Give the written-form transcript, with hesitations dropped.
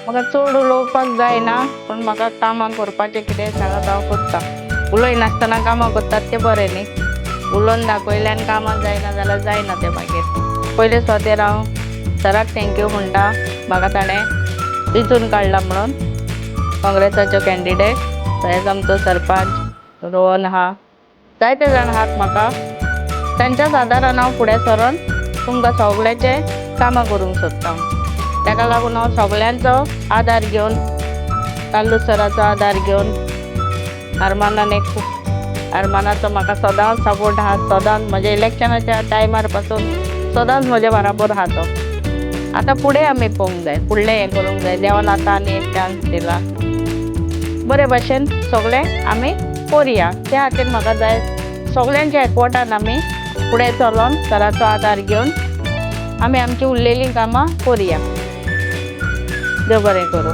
म्हाका चड उलोवपाक जायना पण म्हाका कामां करपाचें कितें सांगत हांव करता. उलयनासतना कामां करतात तें बरें न्ही. उलोवन दाखयल्यान कामां जायना जाल्यार जायना तें मागीर. पयले सुवातेर हांव सराक थँक्यू म्हणटा म्हाका ताणें वेंचून काडला म्हणून. काँग्रेसाचो कॅन्डिडेट थंयच आमचो सरपंच रोहन आहा, जायते जाण आहात म्हाका. तांच्याच आदारान हांव फुडें सरोन तुमकां सगळ्याचे कामां करूंक सोदता. ताका लागून हांव सगळ्यांचो आदार घेवन, काल्लू सराचो आदार घेवन, अरमानाचो म्हाका सदांच सपोर्ट आहा. सदांच म्हज्या इलेक्शनाच्या टायमार पासून सदांच म्हज्या बराबर आहा तो. आतां फुडें आमी पळोवंक जाय, फुडलें हें करूंक जाय. देवान आतां आनी एक चान्स दिला. बरे भाशेन सगळें आमी करया. त्या खातीर म्हाका जाय सगळ्यांच्या एकवटान आमी फुडें चलोन सराचो आदार घेवन आमी आमची उरलेलीं कामां करया. देव बरें करूं.